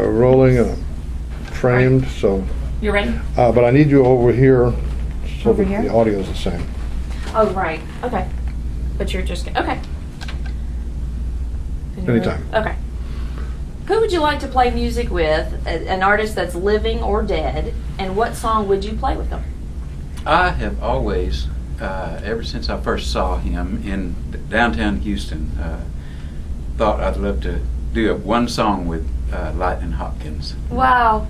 rolling and framed, so. You ready? But I need you over here so Over that here? the audio is the same. Oh, right. Okay. But you're just, okay. Anytime. Okay. Who would you like to play music with, an artist that's living or dead, and what song would you play with them? I have always, ever since I first saw him in downtown Houston, thought I'd love to do one song with Lightning Hopkins. Wow.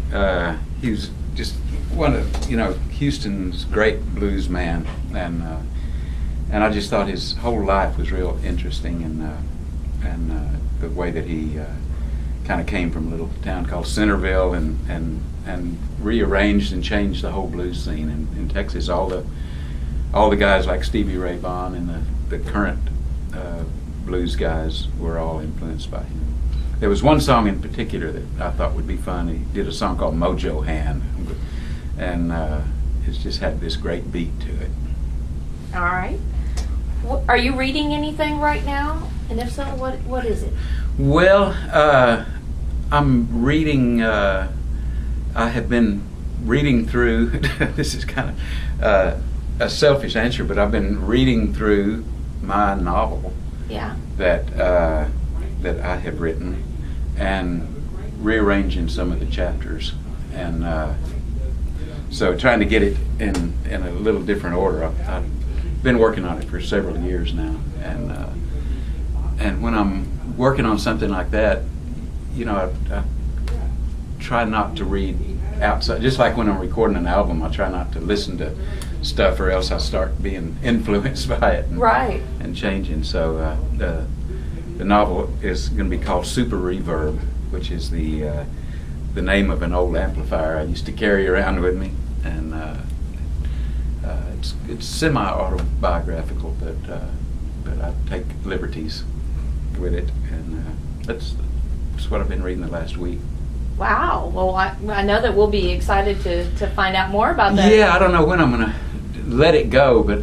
He was just one of Houston's great blues man, and I just thought his whole life was real interesting, and the way that he kind of came from a little town called Centerville and rearranged and changed the whole blues scene in Texas. All the guys like Stevie Ray Vaughan and the current blues guys were all influenced by him. There was one song in particular that I thought would be fun. He did a song called Mojo Hand, and it's just had this great beat to it. All right. Are you reading anything right now? And if so, what is it? Well, I'm reading, I have been reading through, this is kind of a selfish answer, but I've been reading through my novel Yeah. that I have written and rearranging some of the chapters, and so trying to get it in a little different order. I've been working on it for several years now, and when I'm working on something like that, I try not to read outside. Just like when I'm recording an album, I try not to listen to stuff, or else I start being influenced by it and changing. So the novel is going to be called Super Reverb, which is the name of an old amplifier I used to carry around with me, and it's semi-autobiographical, but I take liberties with it, and that's what I've been reading the last week. Wow. Well, I know that we'll be excited to find out more about that. Yeah, I don't know when I'm going to let it go, but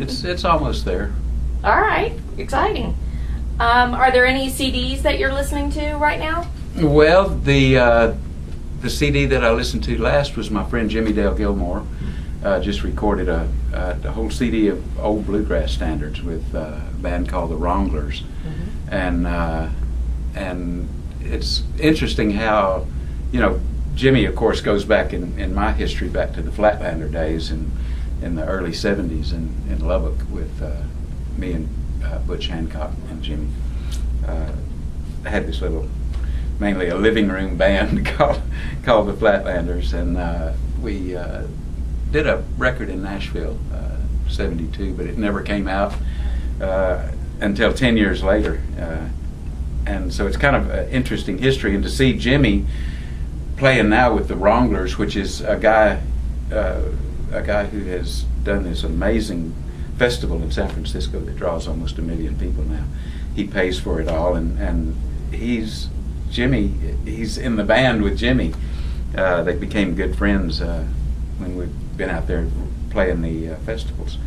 it's almost there. All right. Exciting. Are there any CDs that you're listening to right now? Well, the CD that I listened to last was my friend Jimmy Dale Gilmore. Just recorded a whole CD of old bluegrass standards with a band called the Wranglers, and it's interesting how, Jimmy, of course, goes back in my history back to the Flatlander days in the early '70s in Lubbock with me and Butch Hancock and Jimmy. I had this little, mainly a living room band called the Flatlanders, and we did a record in Nashville, '72, but it never came out until 10 years later. And so it's kind of an interesting history, and to see Jimmy playing now with the Wranglers, which is a guy who has done this amazing festival in San Francisco that draws almost 1 million people now. He pays for it all, and he's in the band with Jimmy. They became good friends when we've been out there playing the festivals.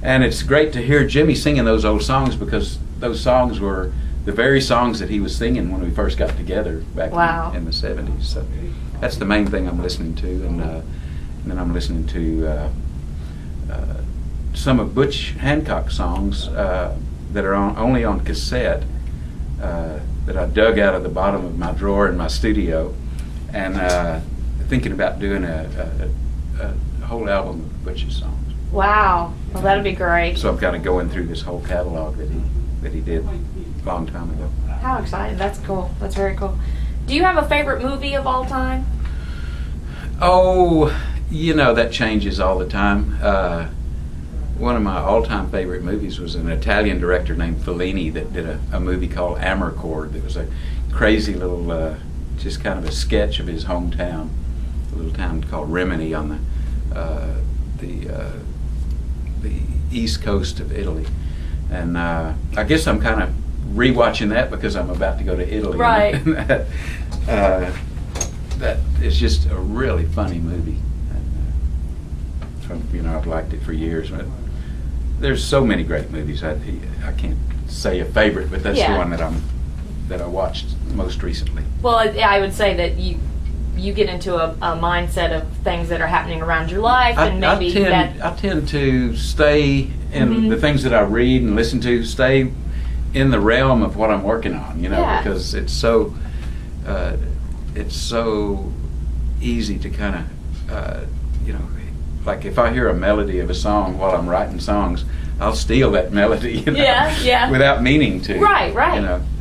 And it's great to hear Jimmy singing those old songs, because those songs were the very songs that he was singing when we first got together back in the '70s. So that's the main thing I'm listening to, and then I'm listening to some of Butch Hancock songs that are only on cassette that I dug out of the bottom of my drawer in my studio, and thinking about doing a whole album of Butch's songs. Wow. Well, that'd be great. So I'm kind of going through this whole catalog that he did a long time ago. How exciting. That's cool. That's very cool. Do you have a favorite movie of all time? Oh, that changes all the time. One of my all-time favorite movies was an Italian director named Fellini that did a movie called Amarcord that was a crazy little, just kind of a sketch of his hometown, a little town called Rimini on the east coast of Italy. And I guess I'm kind of rewatching that because I'm about to go to Italy. Right. That is just a really funny movie. And, I've liked it for years. But there's so many great movies. I can't say a favorite, but that's the one that I'm that I watched most recently. Well, I would say that you get into a mindset of things that are happening around your life, and maybe I tend to stay in Mhm. the things that I read and listen to, stay in the realm of what I'm working on, Yeah. because it's so easy to kind of, like if I hear a melody of a song while I'm writing songs, I'll steal that melody, Yeah. without meaning to. Right.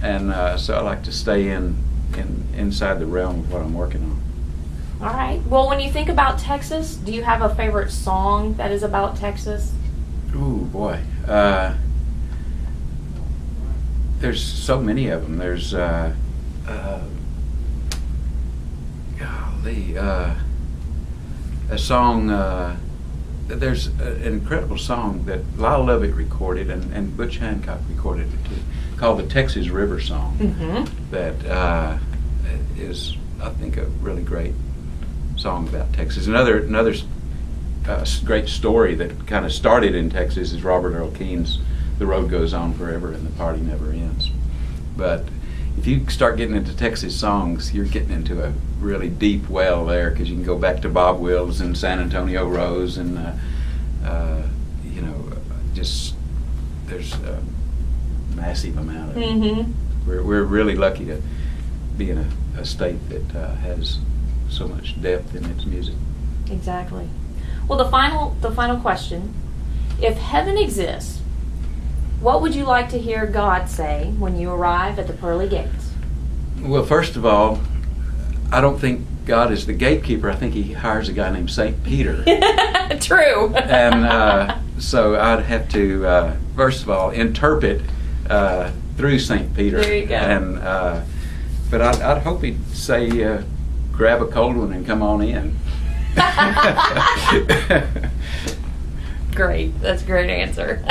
And so I like to stay inside the realm of what I'm working on. All right. Well, when you think about Texas, do you have a favorite song that is about Texas? Ooh, boy. There's so many of them. There's, a song, there's an incredible song that Lyle Lovett recorded and Butch Hancock recorded it too, called the Texas River Song. Mm-hmm. That is, I think, a really great song about Texas. Another great story that kind of started in Texas is Robert Earl Keen's "The Road Goes On Forever and the Party Never Ends." But if you start getting into Texas songs, you're getting into a really deep well there, because you can go back to Bob Wills and San Antonio Rose, and just there's a massive amount of it. Mm-hmm. We're really lucky to be in a state that has so much depth in its music. Exactly. Well, the final question: if heaven exists, what would you like to hear God say when you arrive at the pearly gates? Well, first of all, I don't think God is the gatekeeper. I think he hires a guy named St. Peter. True. And so I'd have to, first of all, interpret through St. Peter. There you go. And, but I'd hope he'd say, grab a cold one and come on in. Great. That's a great answer.